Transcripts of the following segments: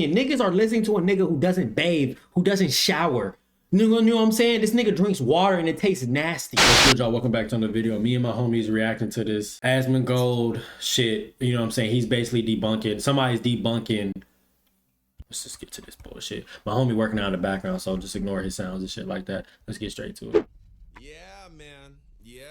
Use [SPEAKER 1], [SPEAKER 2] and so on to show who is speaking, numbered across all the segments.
[SPEAKER 1] And niggas are listening to a nigga who doesn't bathe, who doesn't shower. You know what I'm saying? This nigga drinks water and it tastes nasty. What's good, y'all? Welcome back to another video. Me and my homies reacting to this Asmongold shit. You know what I'm saying? He's basically debunking. Somebody's debunking. Let's just get to this bullshit. My homie working out in the background, so just ignore his sounds and shit like that. Let's get straight to it.
[SPEAKER 2] Yeah, man. Yeah,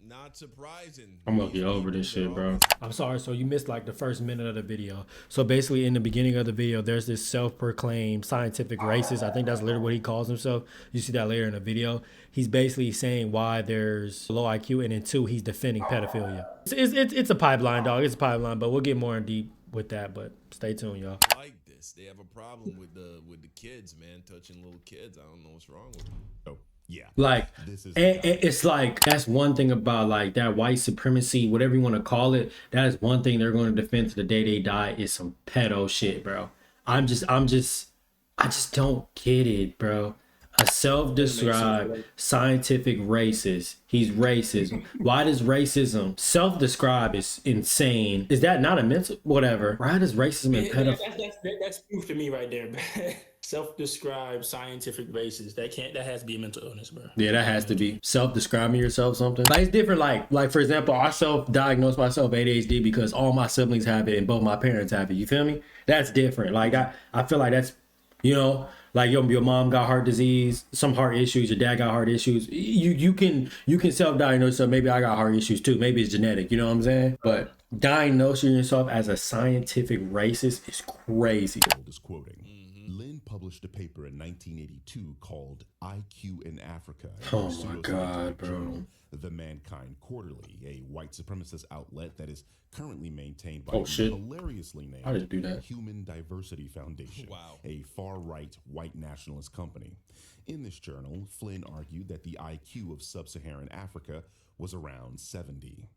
[SPEAKER 2] not surprising.
[SPEAKER 1] I'm gonna get over this shit, bro. I'm sorry, so you missed like the first minute of the video. So basically in the beginning of the video, there's this self-proclaimed scientific racist. I think that's literally what he calls himself. You see that later in the video. He's basically saying why there's low IQ, and then two, he's defending pedophilia. It's a pipeline, dog. It's a pipeline, but we'll get more in deep with that, but stay tuned, y'all.
[SPEAKER 2] Like this. They have a problem with the kids, man, touching little kids. I don't know what's wrong with them.
[SPEAKER 3] Oh, yeah.
[SPEAKER 1] Like, it's like, that's one thing about like that white supremacy, whatever you want to call it. That is one thing they're going to defend to the day they die, is some pedo shit, bro. I just don't get it, bro. A self-described scientific racist. He's racist. Why does racism self-describe is insane? Is that not a mental whatever? Why does racism and pedophilia?
[SPEAKER 4] That's proof to me right there, man. Self-described scientific racist. That has to be a mental illness, bro.
[SPEAKER 1] Yeah, that has to be. Self-describing yourself something. Like, it's different. Like for example, I self-diagnosed myself ADHD because all my siblings have it and both my parents have it. You feel me? That's different. Like I feel like that's, you know, like your mom got heart disease, some heart issues, your dad got heart issues. You can self-diagnose, so maybe I got heart issues too. Maybe it's genetic, you know what I'm saying? But diagnosing yourself as a scientific racist is crazy.
[SPEAKER 3] Is quoting. Flynn published a paper in 1982 called IQ in Africa.
[SPEAKER 1] Oh my God, bro.
[SPEAKER 3] Journal, The Mankind Quarterly, a white supremacist outlet that is currently maintained by
[SPEAKER 1] the
[SPEAKER 3] hilariously named
[SPEAKER 1] How did it do that?
[SPEAKER 3] Human Diversity Foundation,
[SPEAKER 2] Wow.
[SPEAKER 3] a far-right white nationalist company. In this journal, Flynn argued that the IQ of sub-Saharan Africa was around 70.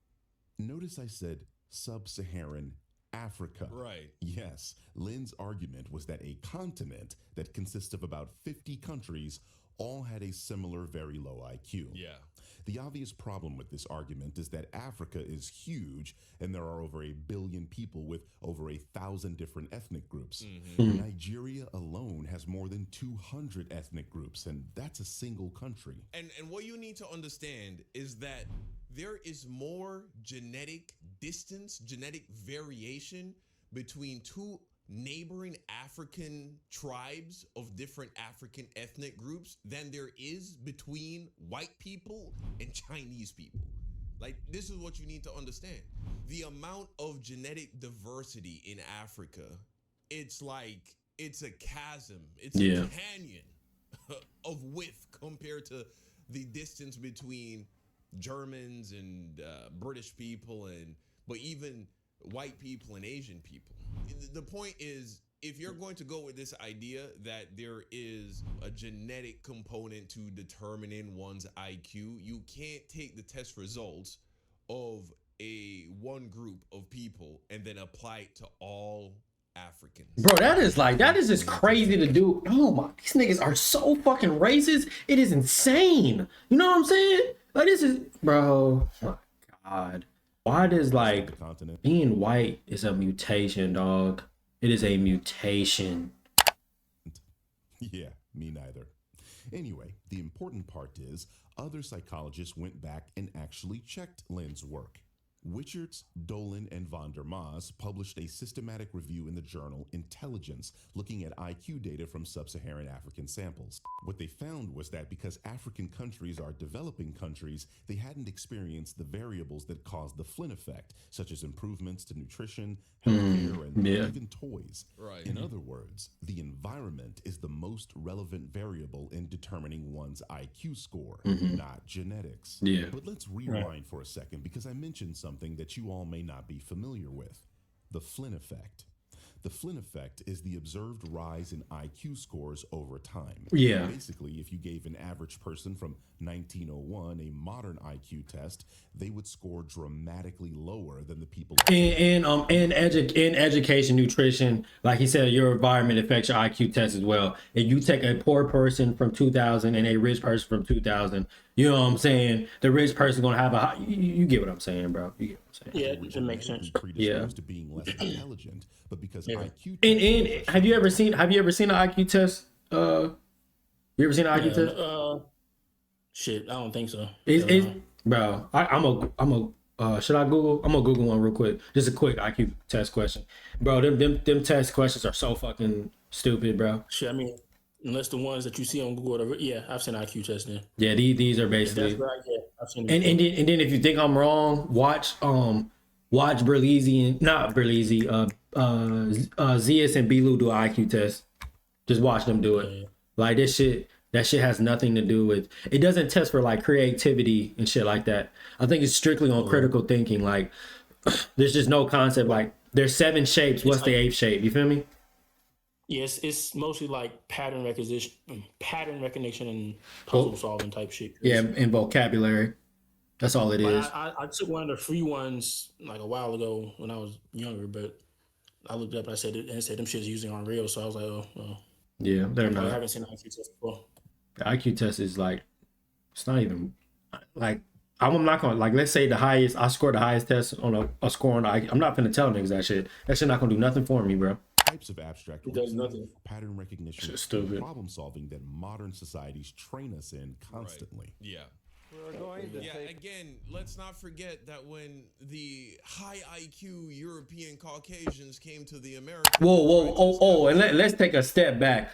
[SPEAKER 3] Notice I said sub-Saharan Africa.
[SPEAKER 2] Right.
[SPEAKER 3] Yes, Lynn's argument was that a continent that consists of about 50 countries all had a similar very low IQ.
[SPEAKER 2] Yeah.
[SPEAKER 3] The obvious problem with this argument is that Africa is huge and there are over 1 billion people with over 1,000 different ethnic groups. Nigeria alone has more than 200 ethnic groups, and that's a single country.
[SPEAKER 2] And what you need to understand is that there is more genetic distance, genetic variation between two neighboring African tribes of different African ethnic groups than there is between white people and Chinese people. Like, this is what you need to understand. The amount of genetic diversity in Africa, it's like, it's a chasm. It's a canyon of width compared to the distance between Germans and British people, but even white people and Asian people. The point is, if you're going to go with this idea that there is a genetic component to determining one's IQ, you can't take the test results of one group of people and then apply it to all Africans.
[SPEAKER 1] Bro, that is just crazy to do. Oh my, these niggas are so fucking racist. It is insane. You know what I'm saying? Like, this is, bro, oh my God. Why does, like, being white is a mutation, dog? It is a mutation.
[SPEAKER 3] Yeah, me neither. Anyway, the important part is other psychologists went back and actually checked Lynn's work. Wichards, Dolan, and von der Maas published a systematic review in the journal Intelligence, looking at IQ data from sub-Saharan African samples. What they found was that because African countries are developing countries, they hadn't experienced the variables that caused the Flynn effect, such as improvements to nutrition, healthcare, and even toys.
[SPEAKER 2] Right.
[SPEAKER 3] In other words, the environment is the most relevant variable in determining one's IQ score, not genetics. But let's rewind for a second, because I mentioned something that you all may not be familiar with: the Flynn effect. The Flynn effect is the observed rise in IQ scores over time.
[SPEAKER 1] Yeah.
[SPEAKER 3] Basically, if you gave an average person from 1901 a modern IQ test, they would score dramatically lower than the people
[SPEAKER 1] in education, nutrition. Like he said, your environment affects your IQ test as well. If you take a poor person from 2000 and a rich person from 2000, you know what I'm saying? The rich person gonna have a high, you get what I'm saying, bro. You get what I'm saying.
[SPEAKER 4] Yeah,
[SPEAKER 3] They were
[SPEAKER 4] it makes
[SPEAKER 3] genetically
[SPEAKER 4] sense.
[SPEAKER 3] predisposed to being less intelligent, but because
[SPEAKER 4] Yeah.
[SPEAKER 3] IQ
[SPEAKER 1] And
[SPEAKER 3] tests
[SPEAKER 1] have you ever seen an IQ test? You ever seen an IQ
[SPEAKER 4] Yeah,
[SPEAKER 1] test?
[SPEAKER 4] shit, I don't think so. Hell
[SPEAKER 1] Is
[SPEAKER 4] no.
[SPEAKER 1] bro? Should I Google? I'm gonna Google one real quick. Just a quick IQ test question, bro. Them test questions are so fucking stupid, bro.
[SPEAKER 4] Shit, I mean, unless the ones that you see on Google, yeah, I've seen IQ tests then.
[SPEAKER 1] Yeah, these are
[SPEAKER 4] If that's
[SPEAKER 1] basically.
[SPEAKER 4] right, yeah, I've seen
[SPEAKER 1] And
[SPEAKER 4] it.
[SPEAKER 1] then if you think I'm wrong, watch Berlizzi and not Berlizzi, Zias and Bilu do an IQ test. Just watch them do it.
[SPEAKER 4] Yeah.
[SPEAKER 1] Like that shit has nothing to do with. It doesn't test for like creativity and shit like that. I think it's strictly on critical thinking. Like there's just no concept. Like there's 7 shapes. What's the 8th shape? You feel me?
[SPEAKER 4] Yes, it's mostly like pattern recognition, and puzzle solving type shit.
[SPEAKER 1] Yeah, and vocabulary. That's all it is.
[SPEAKER 4] I took one of the free ones like a while ago when I was younger, but I looked up and I said them shits using on real, so I was like, oh, well,
[SPEAKER 1] Yeah, they're
[SPEAKER 4] I
[SPEAKER 1] not.
[SPEAKER 4] haven't seen an IQ test before.
[SPEAKER 1] The IQ test is like, it's not even like, I'm not gonna, like, let's say I scored the highest test on a score on the IQ. I'm not gonna tell niggas that shit. That shit not gonna do nothing for me, bro.
[SPEAKER 3] types of abstract
[SPEAKER 4] It does
[SPEAKER 3] reasoning,
[SPEAKER 4] nothing.
[SPEAKER 3] pattern recognition,
[SPEAKER 1] Shit's stupid.
[SPEAKER 3] and problem solving that modern societies train us in constantly.
[SPEAKER 2] Yeah. Again, let's not forget that when the high IQ European Caucasians came to the Americas.
[SPEAKER 1] And let's take a step back.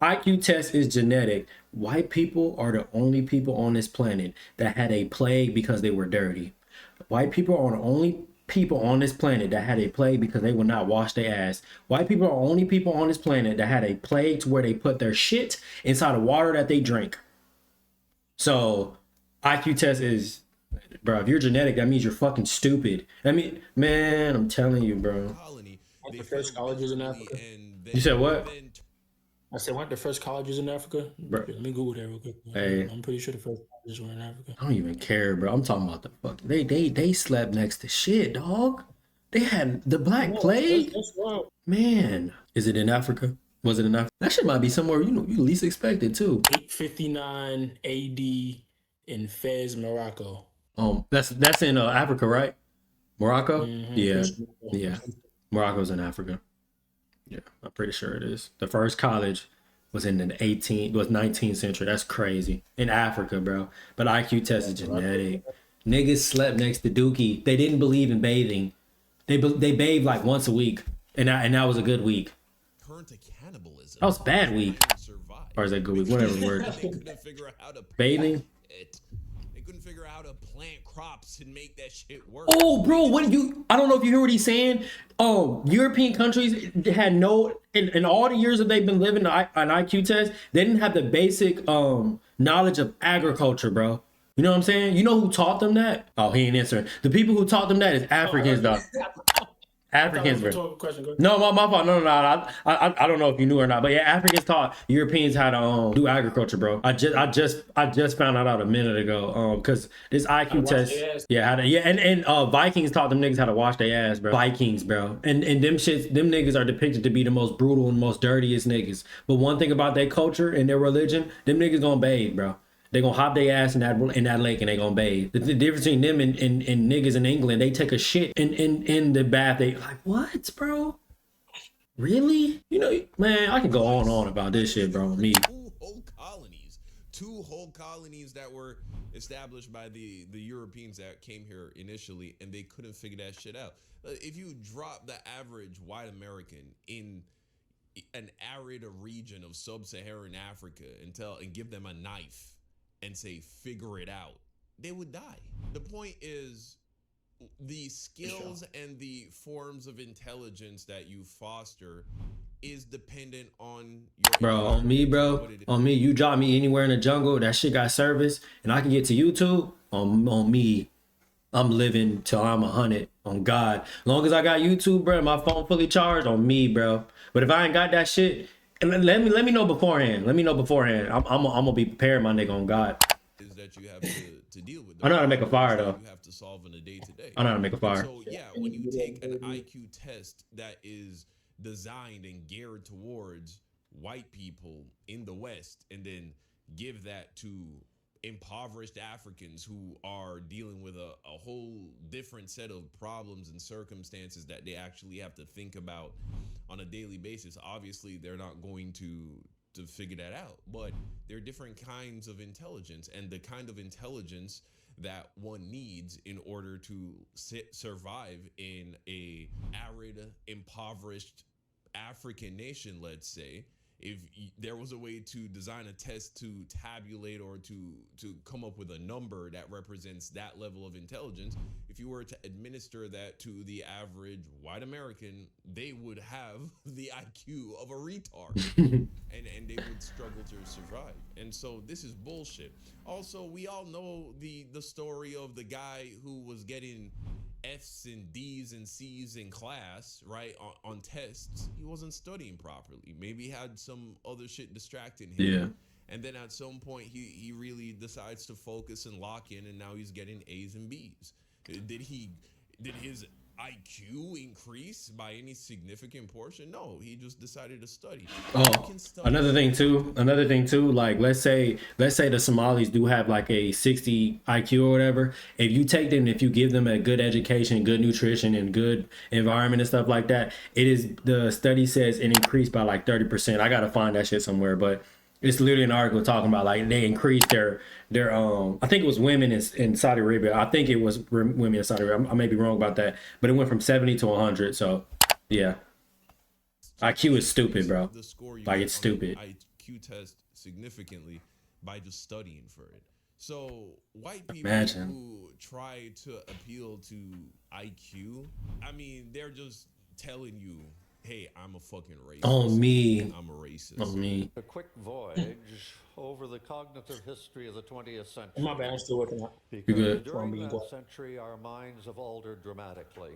[SPEAKER 1] IQ test is genetic. White people are the only people on this planet that had a plague because they were dirty. White people are the only people on this planet that had a plague because they would not wash their ass. White people are the only people on this planet that had a plague to where they put their shit inside of water that they drink. So IQ test is, bro, if you're genetic, that means you're fucking stupid. I mean, man, I'm telling you, bro.
[SPEAKER 4] Like the first colleges in Africa.
[SPEAKER 1] You said what?
[SPEAKER 4] I said, weren't the first colleges in Africa?
[SPEAKER 1] Bro.
[SPEAKER 4] Let me Google that real quick.
[SPEAKER 1] Hey.
[SPEAKER 4] I'm pretty sure the first colleges were in Africa.
[SPEAKER 1] I don't even care, bro. I'm talking about the fuck. They slept next to shit, dog. They had the Black Plague.
[SPEAKER 4] That's wild.
[SPEAKER 1] Man, is it in Africa? Was it in Africa? That shit might be somewhere you least expect it too.
[SPEAKER 4] 859 AD in Fez, Morocco.
[SPEAKER 1] That's in Africa, right? Morocco?
[SPEAKER 4] Mm-hmm.
[SPEAKER 1] Yeah. Morocco's in Africa. Yeah, I'm pretty sure it is. The first college was in the 19th century. That's crazy. In Africa, bro. But IQ test is genetic. Niggas slept next to Dookie. They didn't believe in bathing. They bathed like once a week, and that was a good week.
[SPEAKER 2] Turn to cannibalism.
[SPEAKER 1] That was a bad week. Or is that good week? Whatever the word.
[SPEAKER 2] They couldn't figure out how to
[SPEAKER 1] Bathing.
[SPEAKER 2] They couldn't figure out how to plant crops and make that shit work.
[SPEAKER 1] Oh, bro, I don't know if you hear what he's saying. European countries had in all the years that they've been living an IQ test, they didn't have the basic knowledge of agriculture, bro. You know what I'm saying? You know who taught them that? Oh, he ain't answering. The people who taught them that is Africans, though. Africans, bro. No, my fault. No. I don't know if you knew or not, but yeah, Africans taught Europeans how to do agriculture, bro. I just found that out a minute ago. Because this IQ test, and Vikings taught them niggas how to wash their ass, bro. Vikings, bro, and them niggas are depicted to be the most brutal and most dirtiest niggas. But one thing about their culture and their religion, them niggas gonna bathe, bro. They gonna hop their ass in that lake and they gonna bathe. The difference between them and niggas in England, they take a shit in the bath. They like, what, bro? Really? You know, man, I can go on and on about this shit, bro. Me.
[SPEAKER 2] Two whole colonies that were established by the Europeans that came here initially, and they couldn't figure that shit out. If you drop the average white American in an arid region of sub-Saharan Africa and give them a knife and say, figure it out, they would die. The point is, the skills and the forms of intelligence that you foster is dependent on your...
[SPEAKER 1] Bro, on me, you drop me anywhere in the jungle, that shit got service, and I can get to YouTube, on me, I'm living till I'm 100, on God. As long as I got YouTube, bro, my phone fully charged, on me, bro. But if I ain't got that shit, let me know beforehand. I'm gonna be prepared, my nigga, on God.
[SPEAKER 2] Is that you have to deal with.
[SPEAKER 1] I know how to make a fire, though.
[SPEAKER 2] You have to solve on a day-to-day.
[SPEAKER 1] I know how to make a fire.
[SPEAKER 2] So yeah, when you take an IQ test that is designed and geared towards white people in the West, and then give that to impoverished Africans who are dealing with a whole different set of problems and circumstances that they actually have to think about on a daily basis. Obviously, they're not going to figure that out, but there are different kinds of intelligence, and the kind of intelligence that one needs in order to survive in a arid, impoverished African nation, let's say. If there was a way to design a test to tabulate or to come up with a number that represents that level of intelligence, if you were to administer that to the average white American, they would have the IQ of a retard and they would struggle to survive. And so this is bullshit. Also, we all know the story of the guy who was getting F's and D's and C's in class, right? On tests. He wasn't studying properly. Maybe he had some other shit distracting him.
[SPEAKER 1] Yeah.
[SPEAKER 2] And then at some point he really decides to focus and lock in, and now he's getting A's and B's. Did his IQ increase by any significant portion? No, he just decided to study.
[SPEAKER 1] Oh, another thing too, like let's say the Somalis do have like a 60 IQ or whatever. If you take them, if you give them a good education, good nutrition, and good environment and stuff like that, the study says it increased by like 30%. I gotta find that shit somewhere, but it's literally an article talking about like they increased their I think it was women in Saudi Arabia. I think it was women in Saudi Arabia. I may be wrong about that, but it went from 70 to 100. So yeah, IQ is stupid, bro. Like it's stupid.
[SPEAKER 2] IQ test significantly by just studying for it. So white people who try to appeal to IQ, I mean, they're just telling you, hey, I'm a fucking racist.
[SPEAKER 1] On me.
[SPEAKER 2] I'm a racist.
[SPEAKER 1] On me.
[SPEAKER 5] A quick voyage over the cognitive history of the 20th century.
[SPEAKER 4] My bad, I'm still working out.
[SPEAKER 5] Because during that century, our minds have altered dramatically.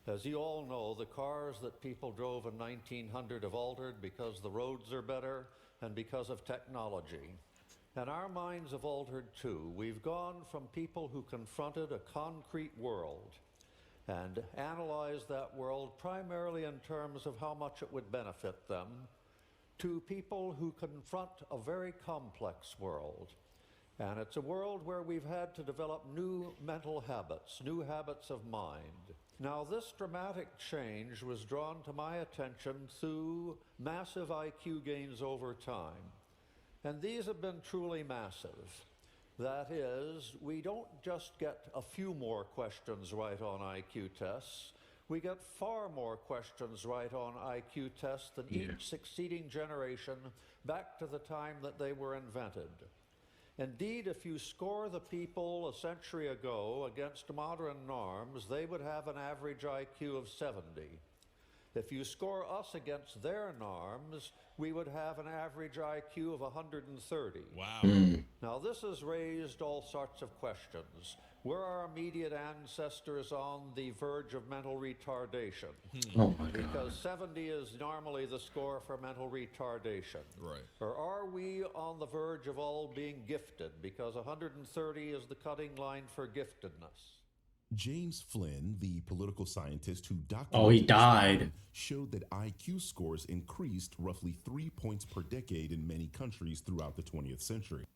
[SPEAKER 5] As you all know, the cars that people drove in 1900 have altered because the roads are better and because of technology. And our minds have altered too. We've gone from people who confronted a concrete world and analyzed that world primarily in terms of how much it would benefit them, to people who confront a very complex world. And it's a world where we've had to develop new mental habits, new habits of mind. Now, this dramatic change was drawn to my attention through massive IQ gains over time. And these have been truly massive. That is, we don't just get a few more questions right on IQ tests. We get far more questions right on IQ tests than each succeeding generation back to the time that they were invented. Indeed, if you score the people a century ago against modern norms, they would have an average IQ of 70. If you score us against their norms, we would have an average IQ of 130.
[SPEAKER 2] Wow.
[SPEAKER 5] Now, this has raised all sorts of questions. Were our immediate ancestors on the verge of mental retardation?
[SPEAKER 1] Oh my God.
[SPEAKER 5] Because 70 is normally the score for mental retardation.
[SPEAKER 2] Right.
[SPEAKER 5] Or are we on the verge of all being gifted? Because 130 is the cutting line for giftedness.
[SPEAKER 3] James Flynn, the political scientist who documented
[SPEAKER 1] Oh, he died.
[SPEAKER 3] showed that IQ scores increased roughly 3 points per decade in many countries throughout the 20th century.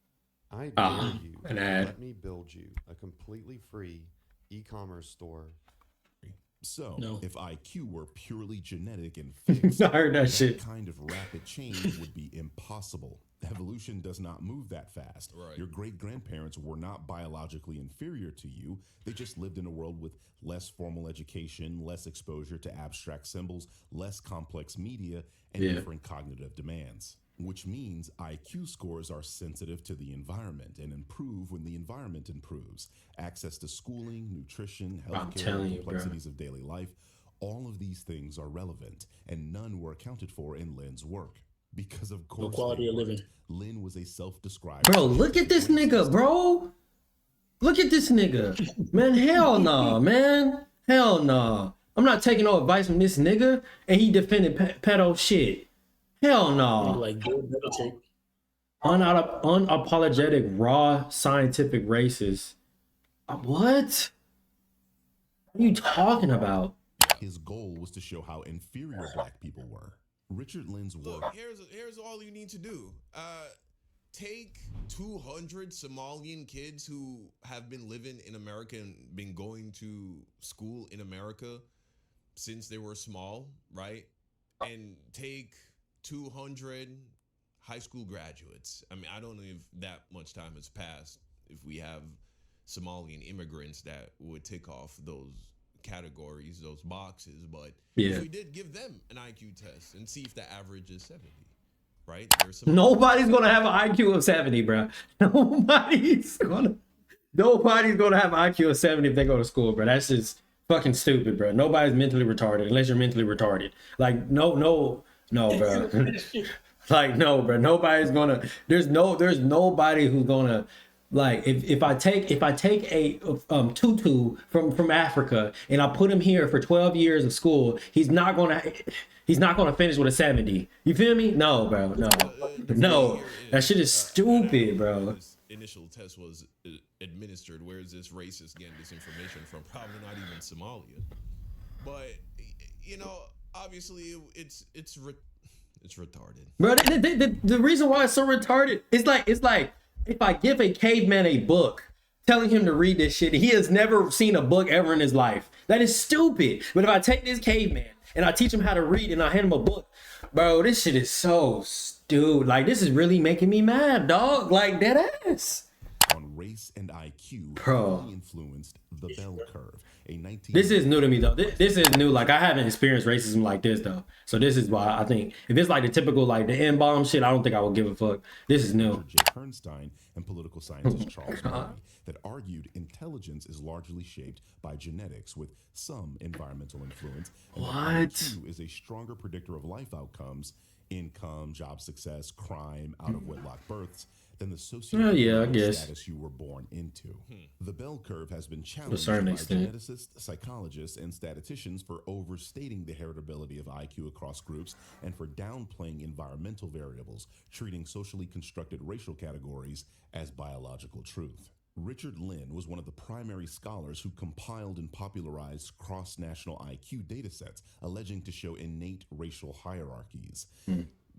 [SPEAKER 6] I dare you
[SPEAKER 1] an
[SPEAKER 6] to
[SPEAKER 1] ad.
[SPEAKER 6] let me build you a completely free e-commerce store.
[SPEAKER 3] So,
[SPEAKER 4] No.
[SPEAKER 3] if IQ were purely genetic and fixed,
[SPEAKER 1] I heard that shit.
[SPEAKER 3] kind of rapid change would be impossible. Evolution does not move that fast.
[SPEAKER 2] Right.
[SPEAKER 3] Your great-grandparents were not biologically inferior to you. They just lived in a world with less formal education, less exposure to abstract symbols, less complex media, and different cognitive demands. Which means IQ scores are sensitive to the environment and improve when the environment improves. Access to schooling, nutrition, healthcare, complexities of daily life, all of these things are relevant, and none were accounted for in Lynn's work. Because of course,
[SPEAKER 4] quality of living.
[SPEAKER 3] Lynn was a self-described...
[SPEAKER 1] Bro, look at this nigga, bro. Look at this nigga. Man, hell nah, man. Hell nah. I'm not taking no advice from this nigga, and he defended pedo shit. Hell no.
[SPEAKER 4] Like good meditate.
[SPEAKER 1] Unapologetic, raw, scientific racist. What? What are you talking about?
[SPEAKER 3] His goal was to show how inferior black people were. Richard Lynn's work...
[SPEAKER 2] Look, here's all you need to do. take 200 Somalian kids who have been living in America and been going to school in America since they were small, right? And take 200 high school graduates. I mean, I don't know if that much time has passed, if we have Somalian immigrants that would tick off those categories, those boxes, but if we did give them an IQ test and see if the average is 70, right?
[SPEAKER 1] Nobody's gonna have an IQ of 70, bro. Nobody's gonna have an IQ of 70 if they go to school, bro. That's just fucking stupid, bro. Nobody's mentally retarded unless you're mentally retarded. Like, no, bro. Like, no, bro. Nobody's gonna. There's nobody who's gonna. Like, if I take a tutu from Africa and I put him here for 12 years of school, he's not gonna finish with a 70. You feel me? No, bro. No. That shit is stupid, bro.
[SPEAKER 2] This initial test was administered. Where is this racist getting this information from? Probably not even Somalia. But you know, obviously it's retarded.
[SPEAKER 1] Bro, the reason why it's so retarded is like if I give a caveman a book telling him to read this shit, he has never seen a book ever in his life. That is stupid. But if I take this caveman and I teach him how to read and I hand him a book, bro, this shit is so stupid. Like, this is really making me mad, dog. Like, dead ass.
[SPEAKER 3] On race and IQ,
[SPEAKER 1] bro,
[SPEAKER 3] influenced the bell curve.
[SPEAKER 1] This is new to me, though. This is new. Like, I haven't experienced racism like this, though. So this is why I think if it's like the typical, like the N-bomb shit, I don't think I would give a fuck. This is new.
[SPEAKER 3] J. Bernstein and political scientist Charles Murray that argued intelligence is largely shaped by genetics with some environmental influence. And IQ is a stronger predictor of life outcomes, income, job success, crime, out-of-wedlock births, than the socioeconomic status you were born into. The bell curve has been challenged by geneticists, psychologists, and statisticians for overstating the heritability of IQ across groups and for downplaying environmental variables, treating socially constructed racial categories as biological truth. Richard Lynn was one of the primary scholars who compiled and popularized cross-national IQ datasets, alleging to show innate racial hierarchies.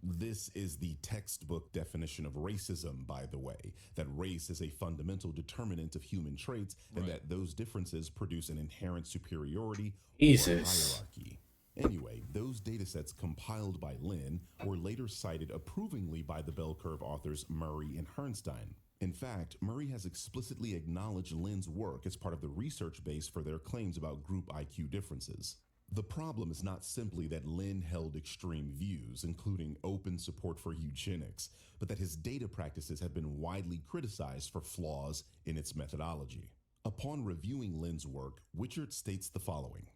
[SPEAKER 3] This is the textbook definition of racism, by the way, that race is a fundamental determinant of human traits and that those differences produce an inherent superiority or hierarchy. Anyway, those datasets compiled by Lynn were later cited approvingly by the bell curve authors Murray and Bernstein. In fact, Murray has explicitly acknowledged Lynn's work as part of the research base for their claims about group IQ differences. The problem is not simply that Lynn held extreme views, including open support for eugenics, but that his data practices have been widely criticized for flaws in its methodology. Upon reviewing Lynn's work, Witchert states the following: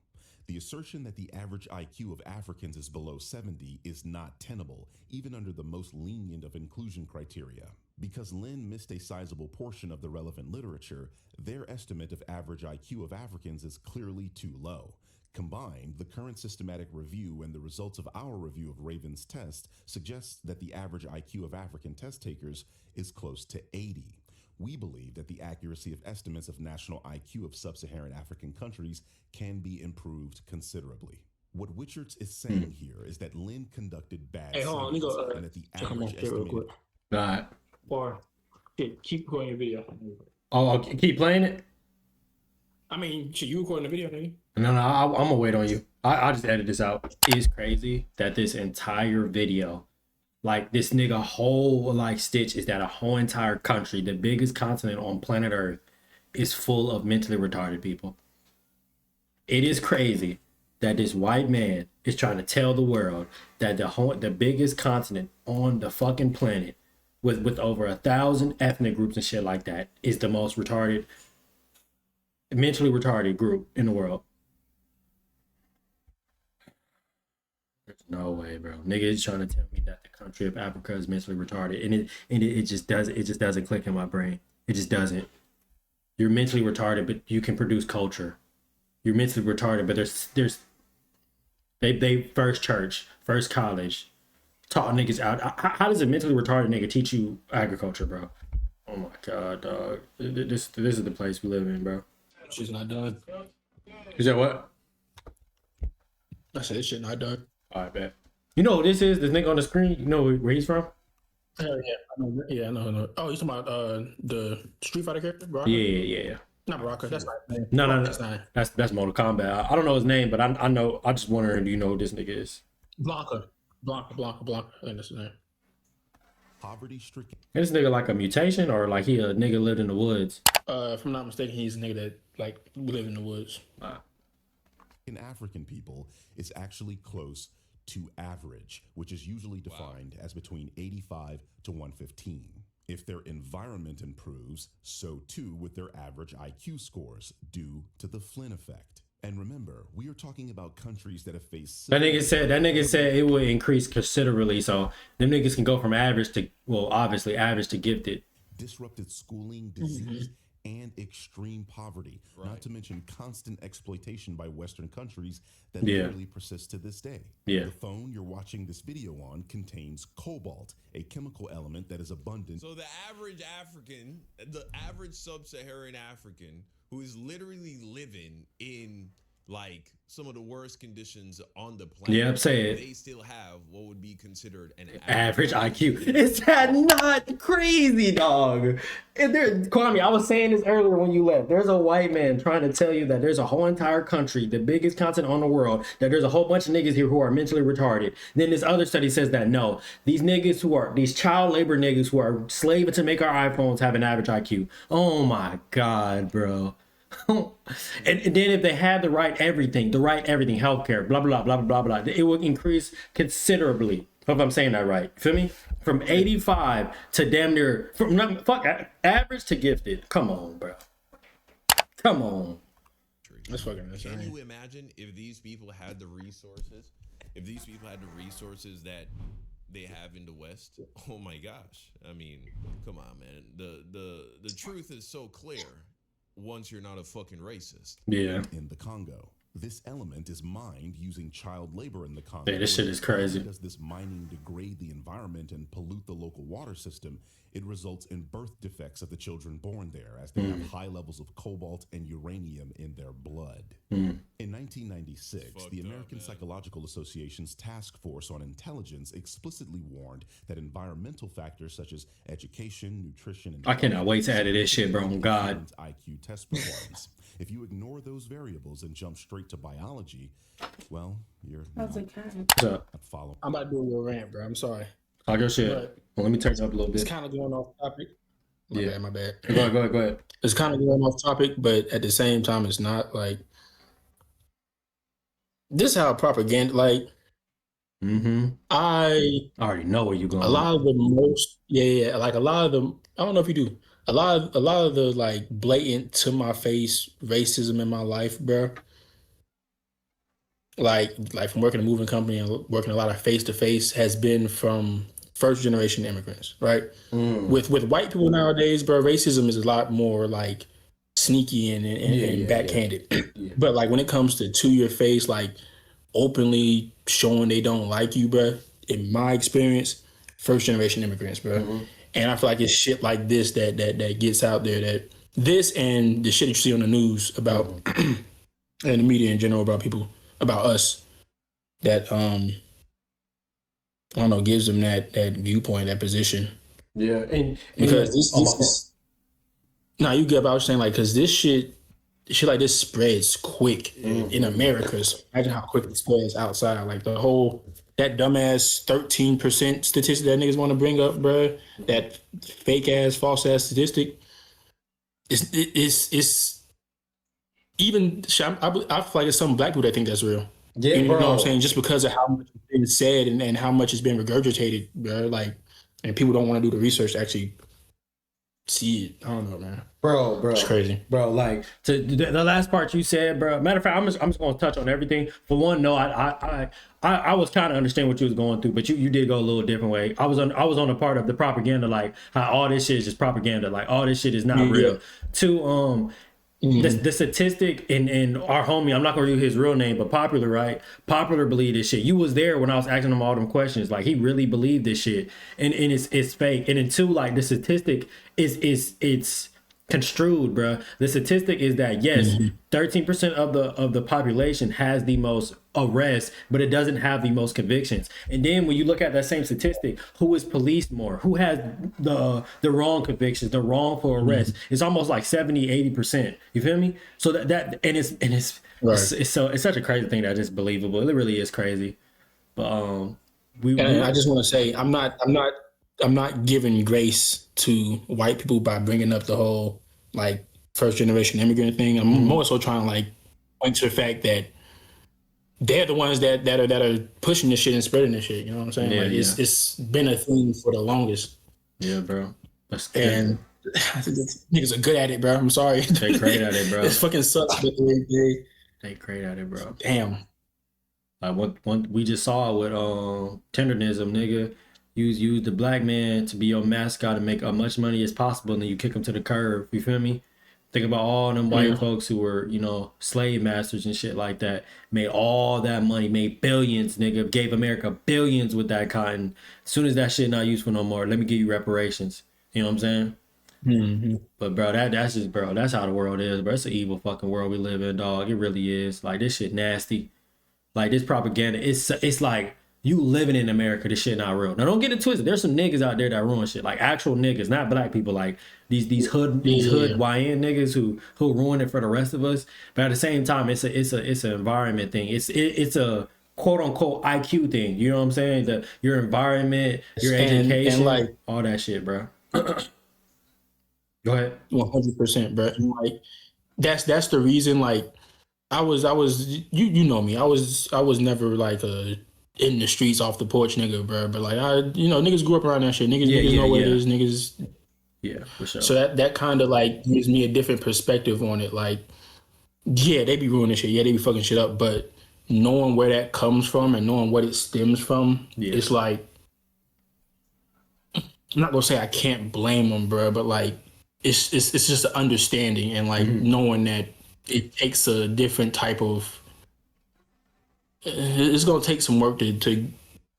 [SPEAKER 3] the assertion that the average IQ of Africans is below 70 is not tenable, even under the most lenient of inclusion criteria. Because Lynn missed a sizable portion of the relevant literature, their estimate of average IQ of Africans is clearly too low. Combined, the current systematic review and the results of our review of Raven's test suggests that the average IQ of African test takers is close to 80. We believe that the accuracy of estimates of national IQ of sub-Saharan African countries can be improved considerably. What Witchert's is saying here is that Lynn conducted bad samples and that the average estimated...
[SPEAKER 1] Right.
[SPEAKER 4] Or keep recording your video.
[SPEAKER 1] Oh, I'll keep playing it?
[SPEAKER 4] I mean, should you recording the video, nigga?
[SPEAKER 1] No, I'm gonna wait on you. I'll just edit this out. It's crazy that this entire video, like this nigga whole like stitch is that a whole entire country, the biggest continent on planet Earth, is full of mentally retarded people. It is crazy that this white man is trying to tell the world that the biggest continent on the fucking planet with over 1,000 ethnic groups and shit like that is the most mentally retarded group in the world. There's no way, bro. Nigga is trying to tell me that the country of Africa is mentally retarded, and it just doesn't click in my brain. It just doesn't. You're mentally retarded, but you can produce culture. You're mentally retarded, but they first church, first college, taught niggas out. How does a mentally retarded nigga teach you agriculture, bro? Oh my god, dog. This is the place we live in, bro.
[SPEAKER 4] She's not done.
[SPEAKER 1] Is that what?
[SPEAKER 4] I said this shit not done.
[SPEAKER 1] All right, bet. You know who this is? This nigga on the screen. You know where he's from?
[SPEAKER 4] Hell yeah, I know. Yeah, I know. I know. Oh, you talking about the Street Fighter character,
[SPEAKER 1] Yeah,
[SPEAKER 4] Baraka?
[SPEAKER 1] yeah.
[SPEAKER 4] Not Baraka. That's not his name.
[SPEAKER 1] No, no,
[SPEAKER 4] Oh,
[SPEAKER 1] no.
[SPEAKER 4] that's not
[SPEAKER 1] That's Mortal Kombat. I don't know his name, but I know. I just wondering, do you know who this nigga is?
[SPEAKER 4] Blanca. Blanca. I think that's his name.
[SPEAKER 3] Poverty stricken.
[SPEAKER 1] Is this nigga like a mutation or like he a nigga lived in the woods?
[SPEAKER 4] If I'm not mistaken, he's a nigga that like live in the woods.
[SPEAKER 3] In African people is actually close to average, which is usually defined as between 85 to 115. If their environment improves, so too with their average IQ scores due to the Flynn effect. And remember, we are talking about countries that have faced
[SPEAKER 1] That nigga said it would increase considerably. So them niggas can go from average to, well, obviously average to gifted.
[SPEAKER 3] disrupted schooling, disease, and extreme poverty, not to mention constant exploitation by Western countries that literally persists to this day.
[SPEAKER 1] Yeah.
[SPEAKER 3] The phone you're watching this video on contains cobalt, a chemical element that is abundant.
[SPEAKER 2] So the average African, the average sub-Saharan African, who is literally living in like some of the worst conditions on the planet,
[SPEAKER 1] Yeah, I'm saying.
[SPEAKER 2] they still have what would be considered an
[SPEAKER 1] Average IQ. Is that not crazy, dog? And there, Kwame, I was saying this earlier when you left. There's a white man trying to tell you that there's a whole entire country, the biggest continent on the world, that there's a whole bunch of niggas here who are mentally retarded. Then this other study says that no, these niggas who are, these child labor niggas who are slaving to make our iPhones have an average IQ. Oh my God, bro. and then if they had the right everything, healthcare, blah, blah, blah, blah, blah, it would increase considerably. Hope I'm saying that right. Feel me? From 85 to damn near, from average to gifted. Come on, bro. Come on.
[SPEAKER 4] That's fucking insane.
[SPEAKER 2] Can you imagine if these people had the resources? If these people had the resources that they have in the West? Oh my gosh. I mean, come on, man. The truth is so clear. Once you're not a fucking racist.
[SPEAKER 1] Yeah.
[SPEAKER 3] In the Congo, this element is mined using child labor in the Congo.
[SPEAKER 1] Yeah, this shit is crazy.
[SPEAKER 3] Does this mining degrade the environment and pollute the local water system? It results in birth defects of the children born there, as they have high levels of cobalt and uranium in their blood. In 1996, the American Psychological Association's Task Force on Intelligence explicitly warned that environmental factors such as education, nutrition, and
[SPEAKER 1] I cannot wait to edit this shit, bro. Oh, God.
[SPEAKER 3] IQ test performance. If you ignore those variables and jump straight to biology, well, you're
[SPEAKER 1] What's up?
[SPEAKER 3] not following.
[SPEAKER 4] I'm about to do a little rant, bro. I'm sorry.
[SPEAKER 1] I'll go shit.
[SPEAKER 4] But
[SPEAKER 1] Well, let me turn it up a little
[SPEAKER 4] it's
[SPEAKER 1] bit.
[SPEAKER 4] kind of going off topic. My bad.
[SPEAKER 1] Go ahead.
[SPEAKER 4] It's kind of going off topic, but at the same time, it's not. Like, this is how propaganda, like, I
[SPEAKER 1] already know where you're going.
[SPEAKER 4] A lot of the most, like a lot of them, I don't know if you do. A lot of the like blatant to my face racism in my life, bro. Like from working in a moving company and working a lot of face to face has been from first generation immigrants, right? With white people nowadays, bro, racism is a lot more like sneaky and backhanded. But like when it comes to your face, like openly showing they don't like you, bro, in my experience, first generation immigrants, bro. And I feel like it's shit like this that gets out there, that this and the shit that you see on the news about and the media in general about people, about us, that I don't know, gives them that viewpoint, that position.
[SPEAKER 1] Yeah, and
[SPEAKER 4] because this is you get about saying, like, because this shit like this spreads quick in America. So imagine how quick it spreads outside. Like the whole that dumbass 13% statistic that niggas want to bring up, bro. That fake ass, false ass statistic. It's even. I feel like it's some black people that think that's real.
[SPEAKER 1] Yeah,
[SPEAKER 4] you know
[SPEAKER 1] bro.
[SPEAKER 4] what I'm saying? Just because of how much has been said and how much has been regurgitated, bro. Like, and people don't want to do the research to actually see it. I don't know, man.
[SPEAKER 1] Bro.
[SPEAKER 4] It's crazy.
[SPEAKER 1] Bro, like, to the last part you said, bro. Matter of fact, I'm just going to touch on everything. For one, no, I was kind of understand what you was going through, but you did go a little different way. I was on the part of the propaganda, like how all this shit is just propaganda. Like all this shit is not real. Two, the statistic in our homie, I'm not gonna use his real name, but Popular, right? Popular believed this shit. You was there when I was asking him all them questions. Like he really believed this shit, and it's fake. And then two, like the statistic is construed, bro. The statistic is that yes, 13% of the population has the most arrests, but it doesn't have the most convictions. And then when you look at that same statistic, who is policed more? Who has the wrong convictions, the wrongful arrests? It's almost like 70-80%. You feel me? So that and it's
[SPEAKER 4] Right.
[SPEAKER 1] it's such a crazy thing that it's believable. It really is crazy. But
[SPEAKER 4] And I just want to say, I'm not giving grace to white people by bringing up the whole like first generation immigrant thing. I'm more so trying to like point to the fact that they're the ones that are pushing this shit and spreading this shit. You know what I'm saying?
[SPEAKER 1] Yeah,
[SPEAKER 4] like it's been a thing for the longest.
[SPEAKER 1] Yeah, bro. That's
[SPEAKER 4] And niggas are good at it, bro. I'm sorry.
[SPEAKER 1] They great at it, bro.
[SPEAKER 4] It fucking sucks, but
[SPEAKER 1] They great at it, bro.
[SPEAKER 4] damn.
[SPEAKER 1] Like what we just saw with tendernism, nigga. Use the black man to be your mascot and make as much money as possible, and then you kick him to the curb. You feel me? Think about all them white folks who were, slave masters and shit like that. Made all that money, made billions, nigga. Gave America billions with that cotton. As soon as that shit not useful no more, let me give you reparations. You know what I'm saying?
[SPEAKER 4] Mm-hmm.
[SPEAKER 1] But bro, that's just, bro, that's how the world is, bro. It's an evil fucking world we live in, dog. It really is. Like, this shit nasty. Like, this propaganda, it's like you living in America, this shit not real. Now don't get it twisted. There's some niggas out there that ruin shit. Like actual niggas, not black people, like these hood YN niggas who ruin it for the rest of us. But at the same time, it's an environment thing. It's a quote unquote IQ thing. You know what I'm saying? Your environment, your education,
[SPEAKER 4] and like
[SPEAKER 1] all that shit, bro. Go ahead.
[SPEAKER 4] 100%, bro. And like that's the reason. Like I was you know me. I was never like a in the streets off the porch nigga, bro. But like niggas grew up around that shit. Niggas know what it is. Niggas.
[SPEAKER 1] Yeah, for sure.
[SPEAKER 4] So that kind of like gives me a different perspective on it. Like, yeah, they be ruining shit. Yeah, they be fucking shit up. But knowing where that comes from and knowing what it stems from, it's like I'm not gonna say I can't blame them, bro. But like, it's just an understanding and like knowing that it takes a different type of. It's gonna take some work to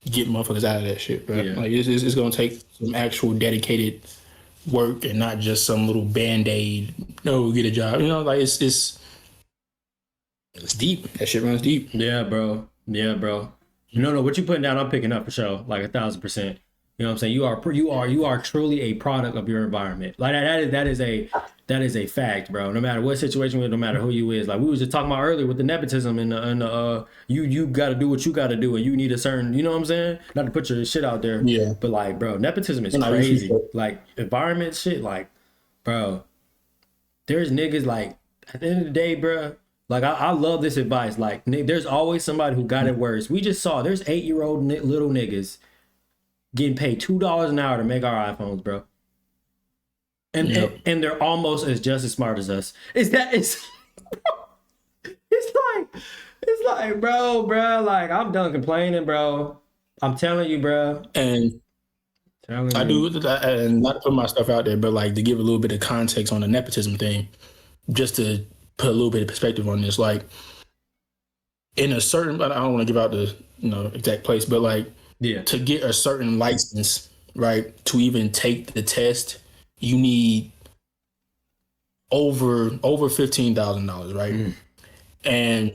[SPEAKER 4] get motherfuckers out of that shit, bro. Like it's gonna take some actual dedicated work and not just some little band-aid. No, get a job. Like it's deep. That shit runs deep.
[SPEAKER 1] Yeah, bro. No, what you putting down, I'm picking up for sure, like 1,000%. You know what I'm saying? You are truly a product of your environment. Like that is a fact, bro. No matter what situation with, no matter who you is. Like we was just talking about earlier with the nepotism and the you got to do what you got to do, and you need a certain, you know what I'm saying? Not to put your shit out there.
[SPEAKER 4] Yeah.
[SPEAKER 1] But like, bro, nepotism is crazy. Like environment shit, like, bro, there's niggas like at the end of the day, bro. Like I love this advice. Like there's always somebody who got it worse. We just saw there's 8-year-old little niggas getting paid $2 an hour to make our iPhones, bro. And they're almost just as smart as us. It's like, bro, like I'm done complaining, bro. I'm telling you, bro.
[SPEAKER 4] And I do, and not to put my stuff out there, but like to give a little bit of context on the nepotism thing, just to put a little bit of perspective on this. Like in a certain, I don't want to give out the exact place, but like to get a certain license, right, to even take the test, you need over $15,000, right? And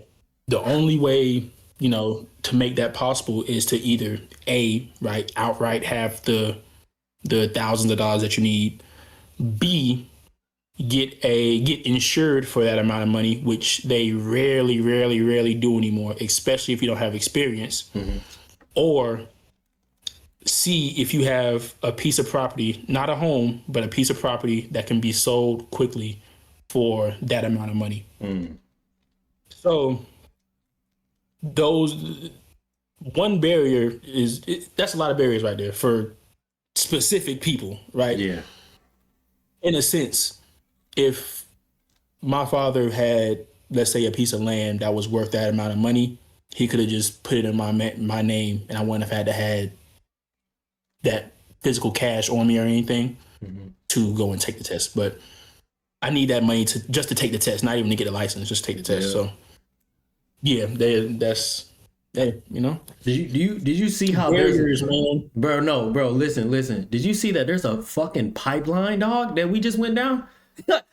[SPEAKER 4] the only way to make that possible is to either outright have the thousands of dollars that you need, B, get insured for that amount of money, which they rarely do anymore, especially if you don't have experience, or C, if you have a piece of property, not a home, but a piece of property that can be sold quickly for that amount of money. So one barrier that's a lot of barriers right there for specific people, right?
[SPEAKER 1] Yeah.
[SPEAKER 4] In a sense, if my father had, let's say, a piece of land that was worth that amount of money, he could have just put it in my name, and I wouldn't have had to have that physical cash on me or anything to go and take the test. But I need that money just to take the test, not even to get a license, just take the test. Yeah. So yeah, that's. Hey,
[SPEAKER 1] Did you see how
[SPEAKER 4] barriers, man?
[SPEAKER 1] Bro, no, bro, listen. Did you see that there's a fucking pipeline, dog, that we just went down?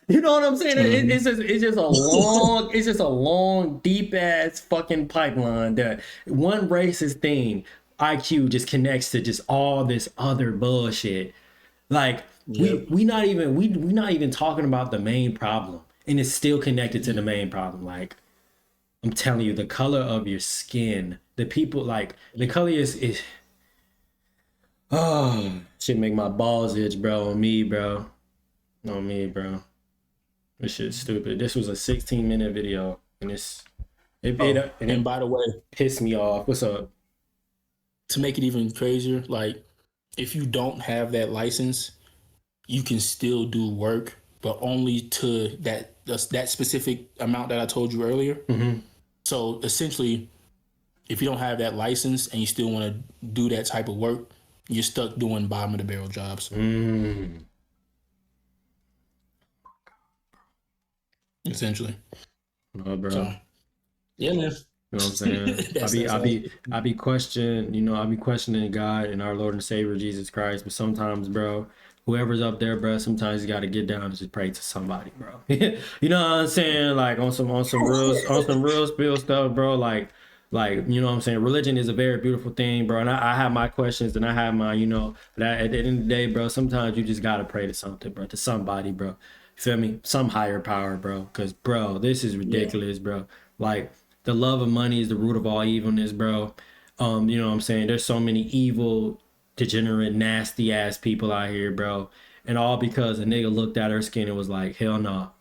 [SPEAKER 1] You know what I'm saying? It's just a long, deep ass fucking pipeline that one racist thing, IQ just connects to just all this other bullshit. Like we not even talking about the main problem, and it's still connected to the main problem. Like I'm telling you, the color of your skin, the people like the color is oh shit make my balls itch, bro. On me, bro. This shit's stupid. This was a 16-minute video, and
[SPEAKER 4] and by the way,
[SPEAKER 1] pissed me off. What's up?
[SPEAKER 4] To make it even crazier, like if you don't have that license, you can still do work, but only to that specific amount that I told you earlier.
[SPEAKER 1] Mm-hmm.
[SPEAKER 4] So essentially, if you don't have that license and you still want to do that type of work, you're stuck doing bottom of the barrel jobs. Essentially.
[SPEAKER 1] Oh, bro.
[SPEAKER 4] So, yeah, man.
[SPEAKER 1] You know what I'm saying? I be questioning God and our Lord and Savior Jesus Christ, but sometimes, bro, whoever's up there, bro, sometimes you gotta get down and just pray to somebody, bro. You know what I'm saying? Like on some real spill stuff, bro. Like you know what I'm saying? Religion is a very beautiful thing, bro. And I have my questions and I have my, but at the end of the day, bro, sometimes you just gotta pray to something, bro, to somebody, bro. You feel me? Some higher power, bro. Cause bro, this is ridiculous, bro. Like the love of money is the root of all evilness, bro. You know what I'm saying? There's so many evil, degenerate, nasty ass people out here, bro. And all because a nigga looked at her skin and was like, hell no.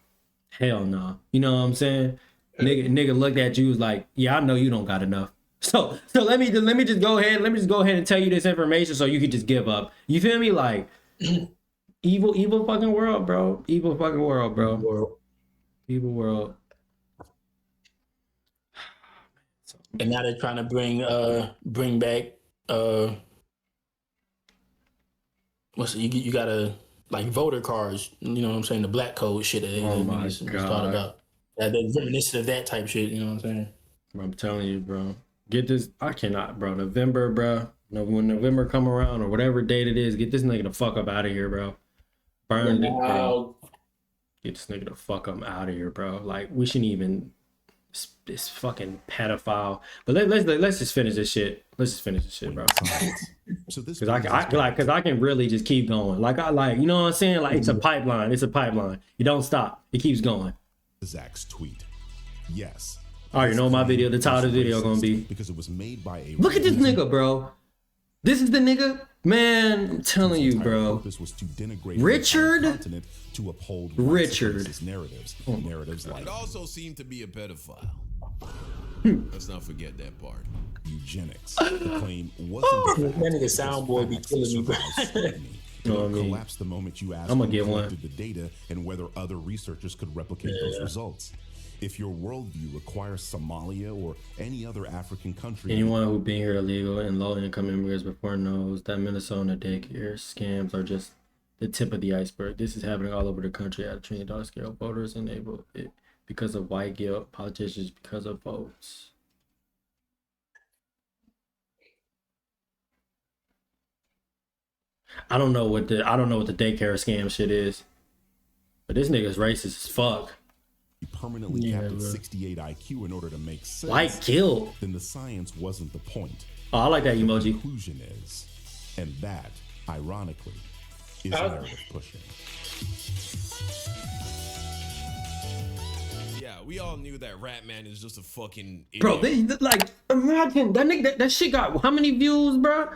[SPEAKER 1] Hell no. You know what I'm saying? Nigga looked at you was like, yeah, I know you don't got enough. So let me just go ahead and tell you this information so you could just give up. You feel me? Like evil fucking world, bro. Evil fucking world, bro. Evil world.
[SPEAKER 4] And now they're trying to bring back you gotta like voter cards, you know what I'm saying, the black code shit that they started up. They're reminiscent of that type shit, you know what I'm saying?
[SPEAKER 1] I'm telling you, bro. Get this, I cannot, bro. November, bro. When November come around or whatever date it is, get this nigga the fuck up out of here, bro. Burned it, bro. Get this nigga the fuck up out of here, bro. Like we shouldn't even this fucking pedophile. But let's just finish this shit. Let's just finish this shit, bro.
[SPEAKER 3] So this
[SPEAKER 1] because I can really just keep going. Like you know what I'm saying? Like it's a pipeline. It's a pipeline. You don't stop. It keeps going.
[SPEAKER 3] Zach's tweet. Yes.
[SPEAKER 1] I already know my video. The title of the video gonna be
[SPEAKER 3] because it was made by a.
[SPEAKER 1] Look at this nigga, bro. This is the nigga. Man, I'm telling you, bro.
[SPEAKER 3] Purpose was to denigrate
[SPEAKER 1] Richard.
[SPEAKER 3] the continent to uphold
[SPEAKER 1] Richard.
[SPEAKER 3] Narratives like.
[SPEAKER 2] It also seemed to be a pedophile. Let's not forget that part.
[SPEAKER 3] Eugenics. The claim wasn't.
[SPEAKER 4] That nigga soundboy be killing me, bro.
[SPEAKER 3] It'll collapse the moment you ask
[SPEAKER 1] I'm
[SPEAKER 3] who
[SPEAKER 1] gonna get one.
[SPEAKER 3] collected the data and whether other researchers could replicate those results. If your worldview requires Somalia or any other African country,
[SPEAKER 1] anyone who been here illegal and low-income immigrants before knows that Minnesota daycare scams are just the tip of the iceberg. This is happening all over the country at a $1 trillion scale. Voters enable it because of white guilt, politicians because of votes. I don't know what the daycare scam shit is, but this nigga's racist as fuck.
[SPEAKER 3] Permanently capped at 68 IQ in order to make sense.
[SPEAKER 1] White guilt.
[SPEAKER 3] Then the science wasn't the point.
[SPEAKER 1] Oh, I like that emoji.
[SPEAKER 3] The conclusion is, and that, ironically, is narrative pushing.
[SPEAKER 2] Yeah, we all knew that Ratman is just a fucking idiot.
[SPEAKER 1] Bro, imagine that nigga. That shit got how many views, bro?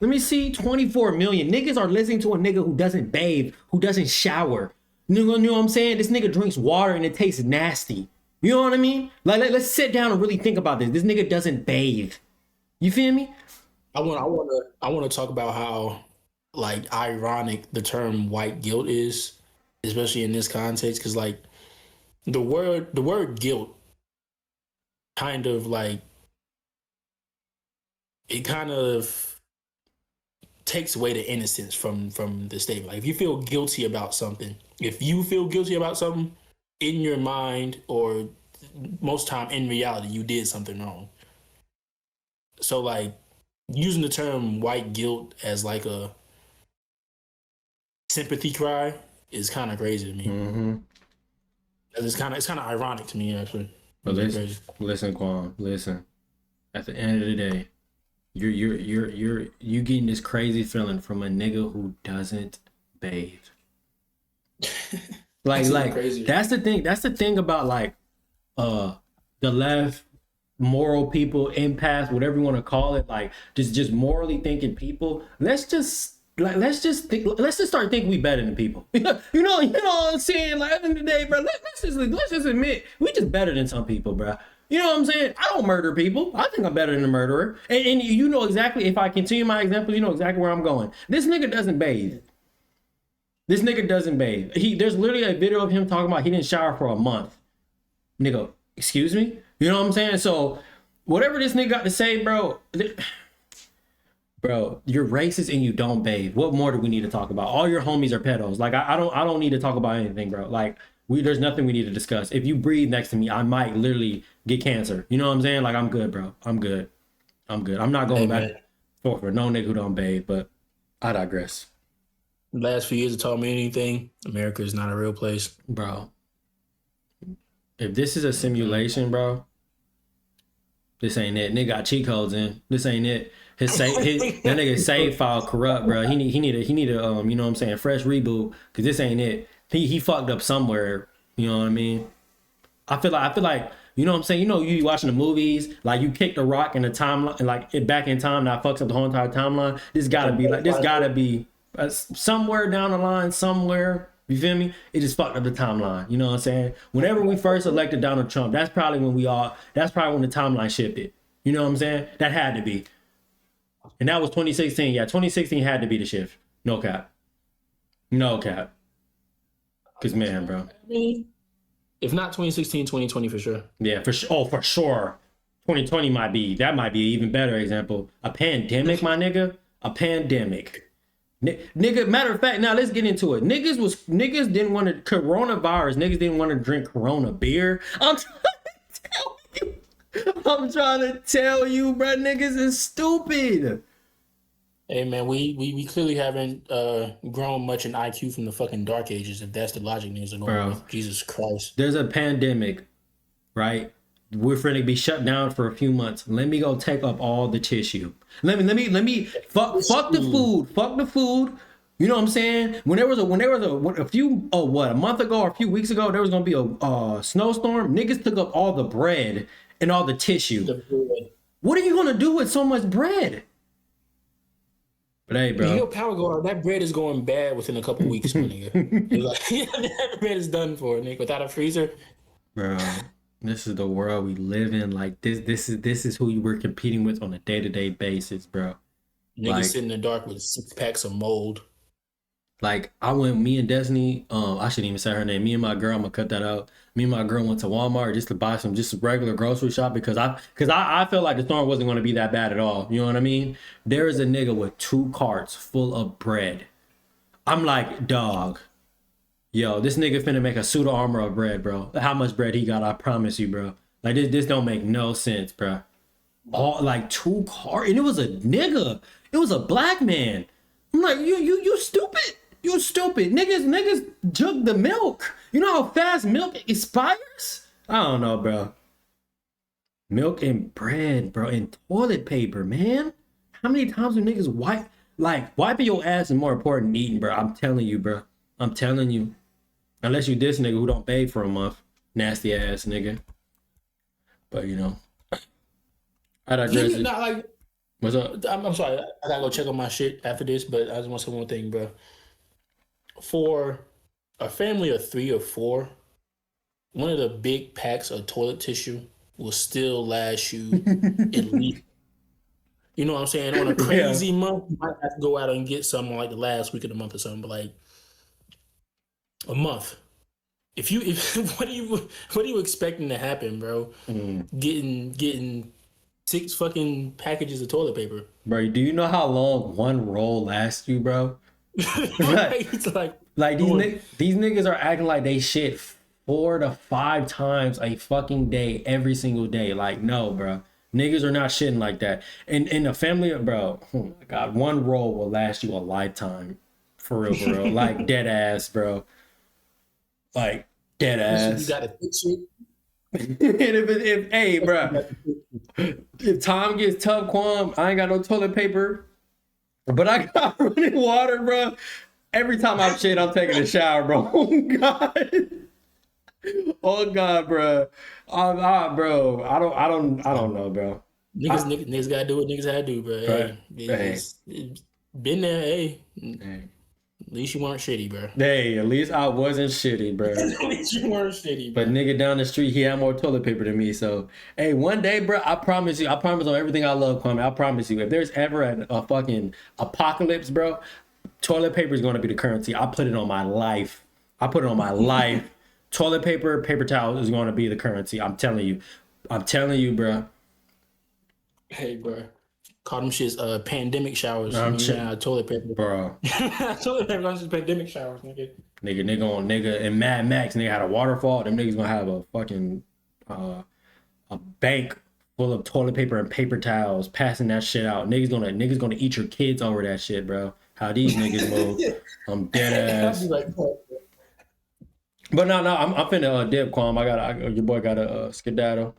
[SPEAKER 1] Let me see, 24 million. Niggas are listening to a nigga who doesn't bathe, who doesn't shower. You know what I'm saying? This nigga drinks water and it tastes nasty. You know what I mean? Like, let's sit down and really think about this. This nigga doesn't bathe. You feel me?
[SPEAKER 4] I want to talk about how like ironic the term white guilt is, especially in this context, because like the word guilt kind of like it kind of takes away the innocence from the statement. Like if you feel guilty about something, in your mind or most time in reality, you did something wrong. So like using the term white guilt as like a sympathy cry is kind of crazy to me.
[SPEAKER 1] Mm-hmm.
[SPEAKER 4] It's kind of ironic to me actually.
[SPEAKER 1] But listen, Quan, listen. At the end of the day, you getting this crazy feeling from a nigga who doesn't bathe. like
[SPEAKER 4] crazy.
[SPEAKER 1] That's the thing. That's the thing about like the left, moral people, empaths, whatever you want to call it, like just morally thinking people. Let's just start thinking we better than people. you know what I'm saying? Like at the end of the day, bro, let's just admit we just better than some people, bro. You know what I'm saying? I don't murder people. I think I'm better than a murderer. And you know exactly, if I continue my example, you know exactly where I'm going. This nigga doesn't bathe. There's literally a video of him talking about he didn't shower for a month. Nigga, excuse me? You know what I'm saying? So whatever this nigga got to say, bro, you're racist and you don't bathe. What more do we need to talk about? All your homies are pedos. Like I don't need to talk about anything, bro. Like there's nothing we need to discuss. If you breathe next to me, I might literally get cancer. You know what I'm saying? Like I'm good, bro. I'm good. I'm not going back for no nigga who don't bathe, but I digress.
[SPEAKER 4] The last few years have taught me anything. America is not a real place.
[SPEAKER 1] Bro. If this is a simulation, bro, this ain't it. Nigga got cheat codes in. This ain't it. That nigga save file corrupt, bro. He need a you know what I'm saying, fresh reboot, cause this ain't it. He fucked up somewhere. You know what I mean? I feel like you know what I'm saying. You know, you watching the movies, like you kicked a rock in the timeline, like it back in time, that fucks up the whole entire timeline. This gotta be somewhere down the line, somewhere. You feel me? It just fucked up the timeline. You know what I'm saying? Whenever we first elected Donald Trump, that's probably when the timeline shifted. You know what I'm saying? That had to be. And that was 2016. Yeah, 2016 had to be the shift. No cap. Cause man, bro.
[SPEAKER 4] If not 2016, 2020 for sure.
[SPEAKER 1] Yeah, for sure. Oh, for sure. 2020 might be an even better example. A pandemic, my nigga. A pandemic. Nigga, matter of fact, now let's get into it. Niggas didn't want to coronavirus. Niggas didn't want to drink Corona beer. I'm trying to tell you, bro. Niggas is stupid.
[SPEAKER 4] Hey man, we clearly haven't grown much in IQ from the fucking dark ages. If that's the logic niggas are going with. Jesus Christ.
[SPEAKER 1] There's a pandemic, right? We're finna be shut down for a few months. Let me go take up all the tissue. Let me fuck the food. Fuck the food. You know what I'm saying? When there was a month ago or a few weeks ago, there was gonna be a snowstorm. Niggas took up all the bread and all the tissue. What are you gonna do with so much bread? But hey, bro.
[SPEAKER 4] Your power go out. That bread is going bad within a couple weeks, my nigga. That bread is done for, nigga. Without a freezer,
[SPEAKER 1] bro. This is the world we live in. Like this is who you were competing with on a day-to-day basis, bro.
[SPEAKER 4] Niggas sit in the dark with 6 packs of mold.
[SPEAKER 1] Like me and Destiny, I shouldn't even say her name. Me and my girl, I'm gonna cut that out. Me and my girl went to Walmart just to buy some regular grocery shop because I felt like the storm wasn't gonna be that bad at all. You know what I mean? There is a nigga with 2 carts full of bread. I'm like, dog. Yo, this nigga finna make a suit of armor of bread, bro. How much bread he got, I promise you, bro. Like, this don't make no sense, bro. All, like, 2 carts, and it was a nigga. It was a black man. I'm like, you stupid. You stupid. Niggas jug the milk. You know how fast milk expires? I don't know, bro. Milk and bread, bro, and toilet paper, man. How many times do niggas wipe? Like, wiping your ass is more important than eating, bro. I'm telling you, bro. I'm telling you. Unless you this nigga who don't bathe for a month. Nasty ass nigga. But, you know. I digress. What's up?
[SPEAKER 4] I'm sorry. I gotta go check on my shit after this, but I just want to say one thing, bro. For a family of 3 or 4, one of the big packs of toilet tissue will still last you at least. You know what I'm saying? On a crazy month, you might have to go out and get something like the last week of the month or something, but like a month. What are you expecting to happen, bro? Getting 6 fucking packages of toilet paper.
[SPEAKER 1] Bro, do you know how long one roll lasts you, bro? like these niggas are acting like they shit 4 to 5 times a fucking day, every single day. Like, no, bro. Niggas are not shitting like that. And in a family, bro, oh my God, one roll will last you a lifetime. For real, bro. Like dead ass, bro. Like dead ass.
[SPEAKER 4] You gotta fix it.
[SPEAKER 1] And if hey, bro, if time gets tough, Kwam, I ain't got no toilet paper, but I got running water, bro. Every time I'm shit, I'm taking a shower, bro. Oh God. Oh God, bro. Bro. I don't know, bro.
[SPEAKER 4] Niggas gotta do what niggas gotta do, bro. Hey, it's been there. Hey, at least you weren't shitty, bro.
[SPEAKER 1] Hey, at least I wasn't shitty, bro.
[SPEAKER 4] At least you weren't shitty, bro.
[SPEAKER 1] But nigga down the street, he had more toilet paper than me. So, hey, one day, bro, I promise you, I promise on everything I love, Kwame, I promise you, if there's ever a fucking apocalypse, bro, toilet paper is going to be the currency. I put it on my life. I put it on my life. Toilet paper, paper towels is going to be the currency. I'm telling you. I'm telling you, bro.
[SPEAKER 4] Hey, bro. Call them shits pandemic showers. Toilet paper.
[SPEAKER 1] Bro.
[SPEAKER 4] Toilet paper is pandemic showers, nigga.
[SPEAKER 1] Nigga in Mad Max, nigga had a waterfall. Them niggas gonna have a fucking a bank full of toilet paper and paper towels, passing that shit out. Niggas gonna eat your kids over that shit, bro. How these niggas move. I'm dead ass. But no, I'm finna dip, Kwam. Your boy got a skedaddle.